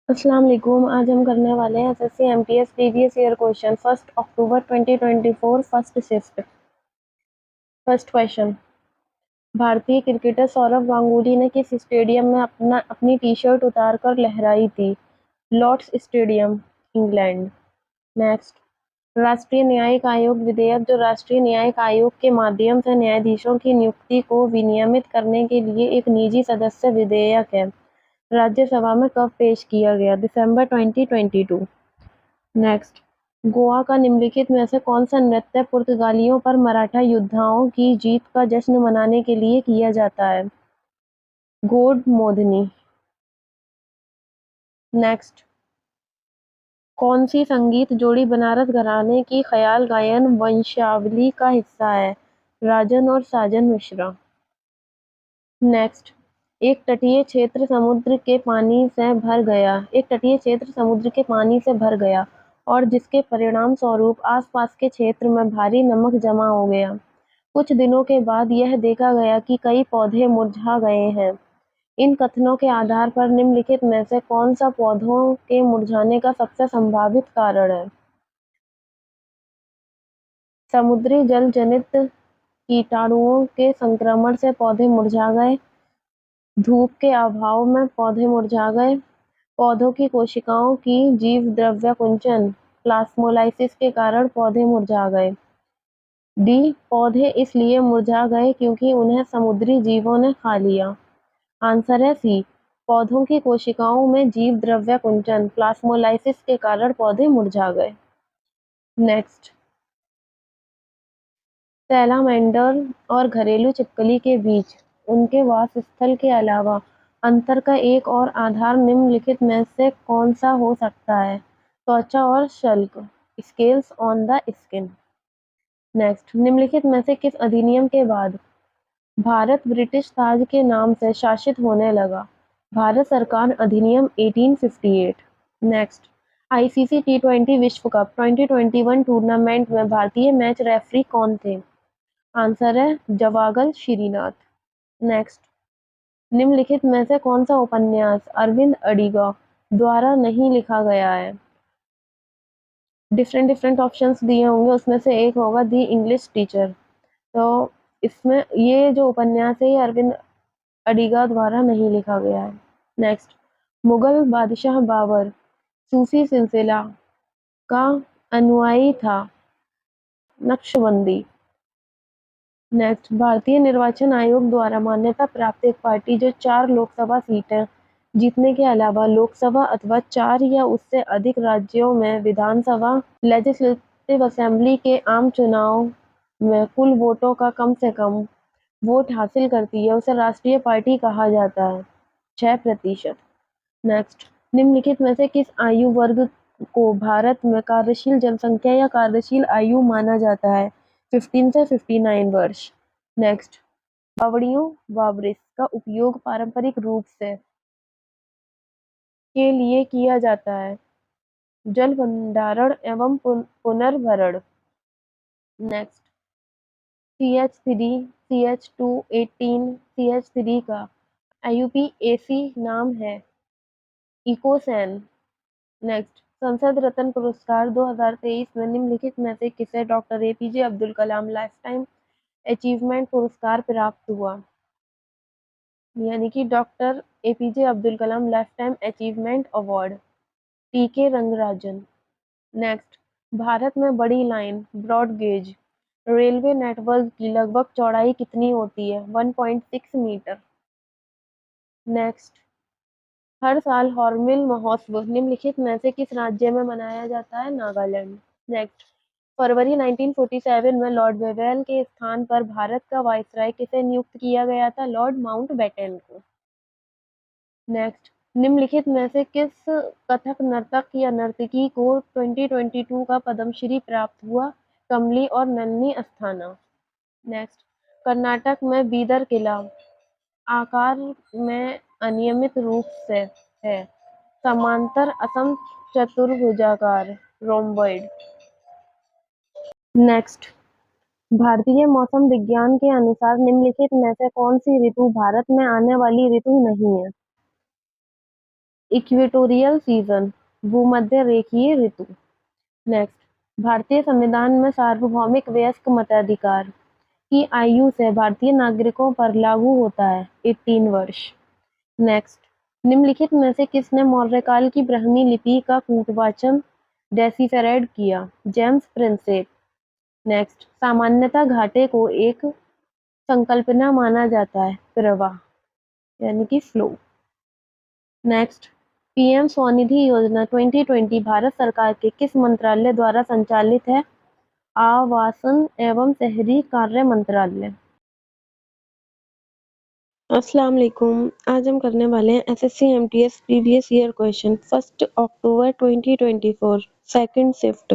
अस्सलाम वालेकुम। आज हम करने वाले हैं SSC MTS previous year question 1 अक्टूबर 2024 फर्स्ट शिफ्ट। फर्स्ट क्वेश्चन, भारतीय क्रिकेटर सौरव गांगुली ने किस स्टेडियम में अपनी टी शर्ट उतारकर लहराई थी? Lord's stadium, England. नेक्स्ट, राष्ट्रीय न्यायिक आयोग विधेयक जो राष्ट्रीय न्यायिक आयोग के माध्यम से न्यायाधीशों की नियुक्ति को विनियमित करने के लिए एक निजी सदस्य विधेयक है, राज्यसभा में कब पेश किया गया? दिसंबर 2022। नेक्स्ट, गोवा का निम्नलिखित में से कौन सा नृत्य पुर्तगालियों पर मराठा योद्धाओं की जीत का जश्न मनाने के लिए किया जाता है? गोड मोदनी। नेक्स्ट, कौन सी संगीत जोड़ी बनारस घराने की ख्याल गायन वंशावली का हिस्सा है? राजन और साजन मिश्रा। नेक्स्ट, एक तटीय क्षेत्र समुद्र के पानी से भर गया एक तटीय क्षेत्र समुद्र के पानी से भर गया और जिसके परिणाम स्वरूप आसपास के क्षेत्र में भारी नमक जमा हो गया। कुछ दिनों के बाद यह देखा गया कि कई पौधे मुरझा गए हैं। इन कथनों के आधार पर निम्नलिखित में से कौन सा पौधों के मुरझाने का सबसे संभावित कारण है? समुद्री जल जनित कीटाणुओं के संक्रमण से पौधे मुरझा गए, धूप के अभाव में पौधे मुरझा गए, पौधों की कोशिकाओं की जीव द्रव्य कुंचन प्लास्मोलाइसिस के कारण पौधे मुरझा गए। डी, पौधे इसलिए मुरझा गए क्योंकि उन्हें समुद्री जीवों ने खा लिया। आंसर है सी, पौधों की कोशिकाओं में जीव द्रव्य कुंचन प्लास्मोलाइसिस के कारण पौधे मुरझा गए। नेक्स्ट, सैलामेंडर और घरेलू छिपकली के बीच उनके वास स्थल के अलावा अंतर का एक और आधार निम्नलिखित में से कौन सा हो सकता है? त्वचा और शल्क, scales on the skin. Next, निम्नलिखित में से किस अधिनियम के बाद भारत ब्रिटिश ताज के नाम से शासित होने लगा? भारत सरकार अधिनियम 1858। नेक्स्ट, आईसीसी टी20 विश्व कप 2021 टूर्नामेंट में भारतीय मैच रेफरी कौन थे? आंसर है जवागल श्रीनाथ। नेक्स्ट, निम्नलिखित में से कौन सा उपन्यास अरविंद अडिगा द्वारा नहीं लिखा गया है? डिफरेंट ऑप्शंस दिए होंगे, उसमें से एक होगा दी इंग्लिश टीचर। तो इसमें ये जो उपन्यास है ये अरविंद अडिगा द्वारा नहीं लिखा गया है। नेक्स्ट, मुगल बादशाह बाबर सूफी सिलसिला का अनुयायी था? नक्शबंदी। नेक्स्ट, भारतीय निर्वाचन आयोग द्वारा मान्यता प्राप्त एक पार्टी जो 4 लोकसभा सीटें जीतने के अलावा लोकसभा अथवा 4 या उससे अधिक राज्यों में विधानसभा लेजिस्लेटिव असेंबली के आम चुनाव में कुल वोटों का कम से कम वोट हासिल करती है, उसे राष्ट्रीय पार्टी कहा जाता है? 6%। नेक्स्ट, निम्नलिखित में से किस आयु वर्ग को भारत में कार्यशील जनसंख्या या कार्यशील आयु माना जाता है? 15 से 59 वर्ष। नेक्स्ट, बावड़ियों वावरिस का उपयोग पारंपरिक रूप से के लिए किया जाता है? जल भंडारण एवं पुनर्भरण। नेक्स्ट, CH3 CH2 18 CH3 का IUPAC नाम है? इकोसैन। नेक्स्ट, संसद रत्न पुरस्कार 2023 में निम्नलिखित में से किसे doctor APJ Abdul Kalam lifetime achievement पुरस्कार प्राप्त हुआ? यानी कि doctor APJ Abdul Kalam lifetime achievement award. TK Rangarajan. Next, Bharat में बड़ी line broad gauge railway network की लगभग चौड़ाई कितनी होती है? 1.6 मीटर। नेक्स्ट, हर साल हॉर्नबिल महोत्सव निम्नलिखित में से किस राज्य में मनाया जाता है? नागालैंड। नेक्स्ट, फरवरी 1947 में लॉर्ड वेवेल के स्थान पर भारत का वायसराय किसे नियुक्त किया गया था? लॉर्ड माउंटबेटन को। नेक्स्ट, निम्नलिखित में से किस कथक नर्तक या नर्तकी को 2022 का पद्मश्री प्राप्त हुआ? कमली और नन्ही अस्थाना। नेक्स्ट, कर्नाटक में बीदर किला आकार में अनियमित रूप से है? समांतर, असम चतुर्भुजाकार, रोम्बॉइड। नेक्स्ट, भारतीय मौसम विज्ञान के अनुसार निम्नलिखित में से कौन सी ऋतु भारत में आने वाली ऋतु नहीं है? इक्वेटोरियल सीजन, भूमध्य रेखीय ऋतु। नेक्स्ट, भारतीय संविधान में सार्वभौमिक वयस्क मताधिकार की आयु से भारतीय नागरिकों पर लागू होता है 18 वर्ष। नेक्स्ट, निम्नलिखित में से किसने मौर्यकाल की ब्राह्मी लिपि का कूटवाचन डेसिफेरेड किया? James Prinsep. नेक्स्ट, सामान्यतः घाटे को एक संकल्पना माना जाता है, प्रवाह यानी कि फ्लो। नेक्स्ट, पीएम स्वनिधि योजना 2020 भारत सरकार के किस मंत्रालय द्वारा संचालित है? आवासन एवं शहरी कार्य मंत्रालय। अस्सलाम वालेकुम। आज हम करने वाले हैं SSC MTS previous year question 1 अक्टूबर 2024 सेकंड शिफ्ट।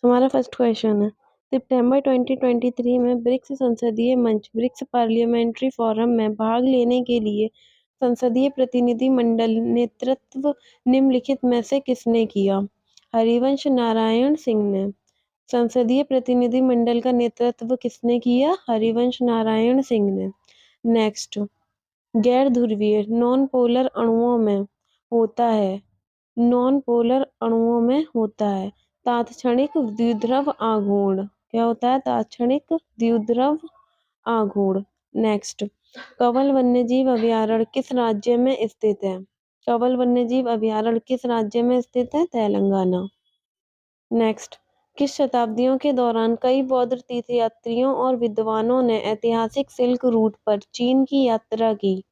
हमारा फर्स्ट क्वेश्चन है, सितंबर 2023 में ब्रिक्स संसदीय मंच ब्रिक्स पार्लियामेंट्री फोरम में भाग लेने के लिए संसदीय प्रतिनिधि मंडल नेतृत्व निम्नलिखित में से किसने किया? हरिवंश नारायण सिंह ने। संसदीय प्रतिनिधि मंडल का नेतृत्व किसने किया? हरिवंश नारायण सिंह ने। नेक्स्ट, गैर ध्रुवीय नॉन पोलर अणुओं में होता है तात्क्षणिक द्विध्रुव आघूर्ण। क्या होता है? तात्क्षणिक द्विध्रुव आघूर्ण। नेक्स्ट, कंवल वन्यजीव अभयारण्य किस राज्य में स्थित है? कंवल वन्यजीव अभयारण्य किस राज्य में स्थित है? तेलंगाना। नेक्स्ट, किस शताब्दियों के दौरान कई बौद्ध तीर्थयात्रियों और विद्वानों ने ऐतिहासिक सिल्क रूट पर चीन की यात्रा की?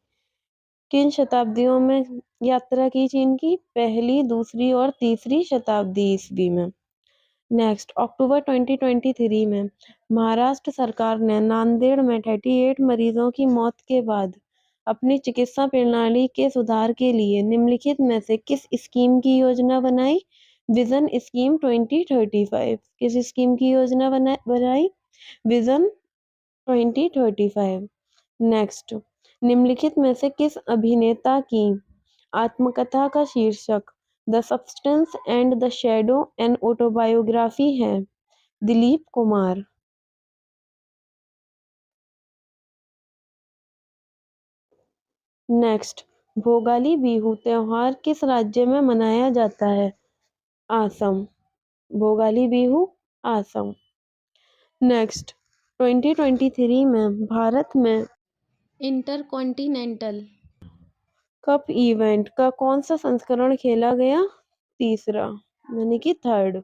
किन शताब्दियों में यात्रा की चीन की? पहली, दूसरी और तीसरी शताब्दी ईस्वी में। नेक्स्ट, अक्टूबर 2023 में महाराष्ट्र सरकार ने नांदेड़ में 38 मरीजों की मौत के बाद अपनी चिकित्सा प्रणाली के सुधार के लिए निम्नलिखित में से किस स्कीम की योजना बनाई? Vision scheme 2035। किस स्कीम की योजना बनाई? विजन 2035। नेक्स्ट, निम्नलिखित में से किस अभिनेता की आत्मकथा का शीर्षक the substance and the shadow an autobiography है? दिलीप कुमार। नेक्स्ट, भोगाली बिहू त्योहार किस राज्य में मनाया जाता है? असम। भोगाली बिहू असम। नेक्स्ट, 2023 में भारत में इंटरकॉन्टिनेंटल कप इवेंट का कौन सा संस्करण खेला गया? तीसरा यानी कि थर्ड।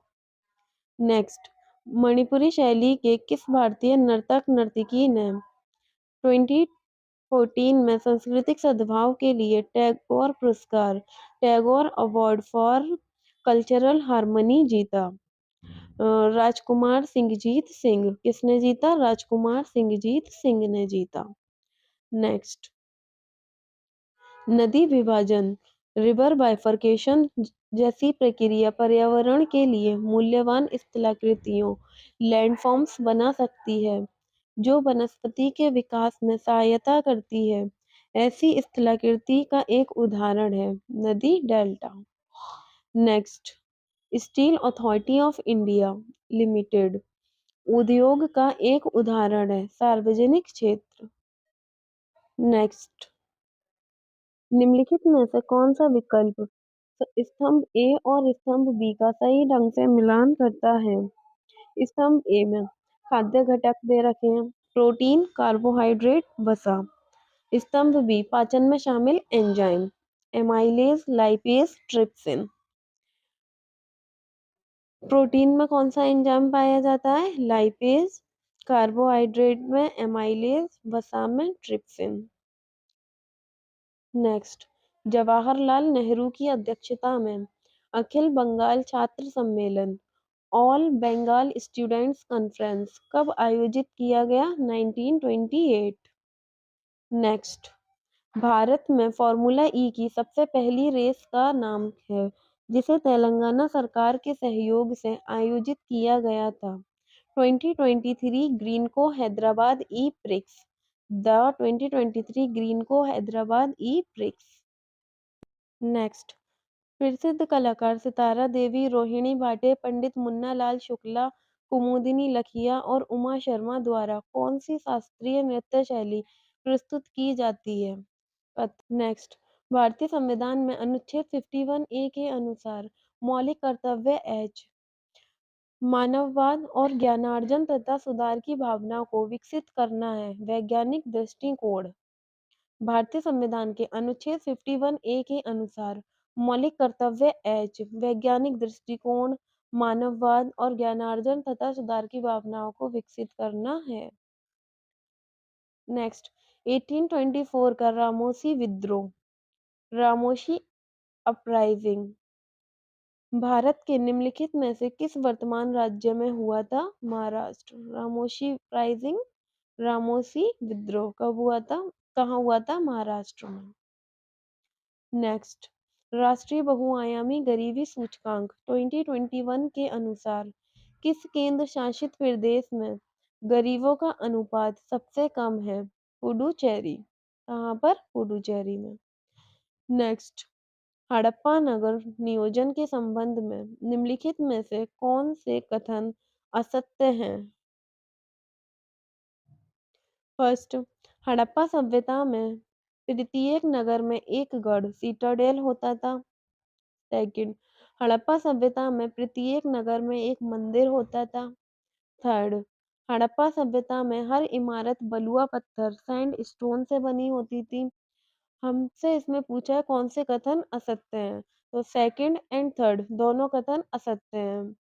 नेक्स्ट, मणिपुरी शैली के किस भारतीय नर्तक नर्तकी ने 2014 में सांस्कृतिक सद्भाव के लिए Tagore award for cultural harmony जीता? राजकुमार सिंहजीत सिंह। किसने जीता? राजकुमार सिंहजीत सिंह ने जीता। नेक्स्ट, नदी विभाजन रिवर बाइफरकेशन जैसी प्रक्रिया पर्यावरण के लिए मूल्यवान स्थलाकृतियों लैंडफॉर्म्स बना सकती है जो वनस्पति के विकास में सहायता करती है। ऐसी स्थलाकृति का एक उदाहरण है नदी delta. Next, steel authority of India limited उद्योग का एक उदाहरण है सार्वजनिक क्षेत्र। नेक्स्ट, निम्नलिखित में से कौन सा विकल्प स्तंभ ए और स्तंभ बी का सही ढंग से मिलान करता है? स्तंभ ए में खाद्य घटक दे रखे हैं, प्रोटीन, कार्बोहाइड्रेट, वसा। स्तंभ बी पाचन में शामिल enzyme, amylase, lipase, trypsin. Protein में कौन सा एंजाइम पाया जाता है? लाइपेज। कार्बोहाइड्रेट में एमाइलेज, वसा में ट्रिप्सिन। नेक्स्ट, जवाहरलाल नेहरू की अध्यक्षता में अखिल बंगाल छात्र सम्मेलन ऑल बंगाल स्टूडेंट्स कॉन्फ्रेंस कब आयोजित किया गया? 1928। नेक्स्ट, भारत में फॉर्मूला ई की सबसे पहली रेस का नाम है जिसे तेलंगाना सरकार के सहयोग से आयोजित किया गया था? 2023 Greenko Hyderabad E Prix. The 2023 Greenko Hyderabad E Prix. Next, प्रसिद्ध कलाकार सितारा देवी, रोहिणी भाटे, पंडित मुन्ना लाल शुक्ला, कुमुदिनी लखिया और उमा शर्मा द्वारा कौन सी शास्त्रीय नृत्य शैली प्रस्तुत की जाती है? नेक्स्ट, भारतीय संविधान में अनुच्छेद 51A के अनुसार मौलिक कर्तव्य एच मानववाद और ज्ञानार्जन तथा सुधार की भावना को विकसित करना है। वैज्ञानिक दृष्टिकोण। भारतीय संविधान के अनुच्छेद 51A के अनुसार मौलिक कर्तव्य एच वैज्ञानिक दृष्टिकोण, मानववाद और ज्ञानार्जन तथा सुधार की भावनाओं को विकसित करना है। नेक्स्ट, 1824 का रामोसी विद्रोह, रामोसी अपराइजिंग भारत के निम्नलिखित में से किस वर्तमान राज्य में हुआ था? महाराष्ट्र। रामोसी अपराइजिंग, रामोसी विद्रोह कब हुआ था? कहाँ हुआ था? महाराष्ट्र में। नेक्स्ट, राष्ट्रीय बहुआयामी गरीबी सूचकांक 2021 के अनुसार किस केंद्र शासित प्रदेश में गरीबों का अनुपात सबसे कम है? पुडुचेरी। कहाँ पर? पुडुचेरी में। नेक्स्ट, हड़प्पा नगर नियोजन के संबंध में निम्नलिखित में से कौन से कथन असत्य हैं? फर्स्ट, हड़प्पा सभ्यता में प्रत्येक नगर में एक गढ़ सिटाडेल होता था। सेकंड, हड़प्पा सभ्यता में प्रत्येक नगर में एक मंदिर होता था। थर्ड, हड़प्पा सभ्यता में हर इमारत बलुआ पत्थर सैंडस्टोन से बनी होती थी। हमसे इसमें पूछा है कौन से कथन असत्य हैं, तो सेकंड एंड थर्ड दोनों कथन असत्य हैं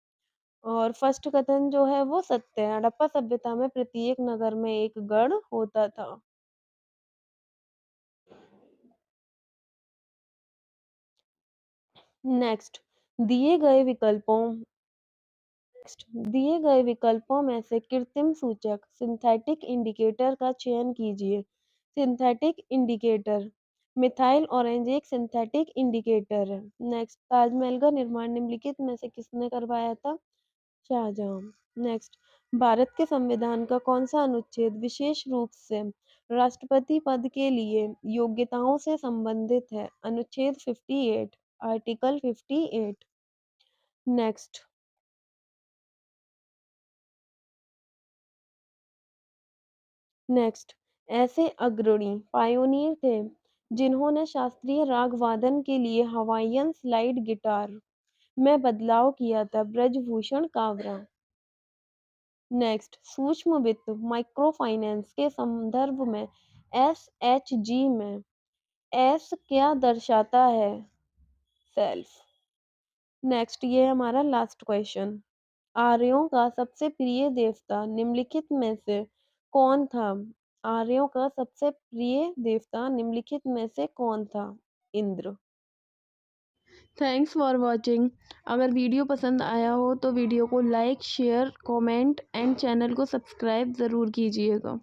और फर्स्ट कथन जो है वो सत्य है। हड़प्पा सभ्यता में प्रत्येक नगर में एक गढ़ होता था। नेक्स्ट, दिए गए विकल्पों में से कृत्रिम सूचक सिंथेटिक इंडिकेटर का चयन कीजिए। सिंथेटिक इंडिकेटर, मिथाइल ऑरेंज एक सिंथेटिक इंडिकेटर है। नेक्स्ट, ताजमहल का निर्माण निम्नलिखित में से किसने करवाया था? शाहजहां। नेक्स्ट, भारत के संविधान का कौन सा अनुच्छेद विशेष रूप से राष्ट्रपति पद के लिए योग्यताओं से संबंधित है? अनुच्छेद 58, आर्टिकल 58। नेक्स्ट, ऐसे अग्रणी पायोनियर थे जिन्होंने शास्त्रीय राग वादन के लिए हवाईयन स्लाइड गिटार में बदलाव किया था? ब्रजभूषण कावरा। नेक्स्ट, सूक्ष्म वित्त माइक्रो फाइनेंस के संदर्भ में एसएचजी में एस क्या दर्शाता है? सेल्फ। नेक्स्ट, ये हमारा लास्ट क्वेश्चन। आर्यों का सबसे प्रिय देवता निम्नलिखित में से कौन था? आर्यों का सबसे प्रिय देवता निम्नलिखित में से कौन था? इंद्र। Thanks for watching. अगर वीडियो पसंद आया हो तो वीडियो को like, share, comment and channel को सब्सक्राइब ज़रूर कीजिएगा।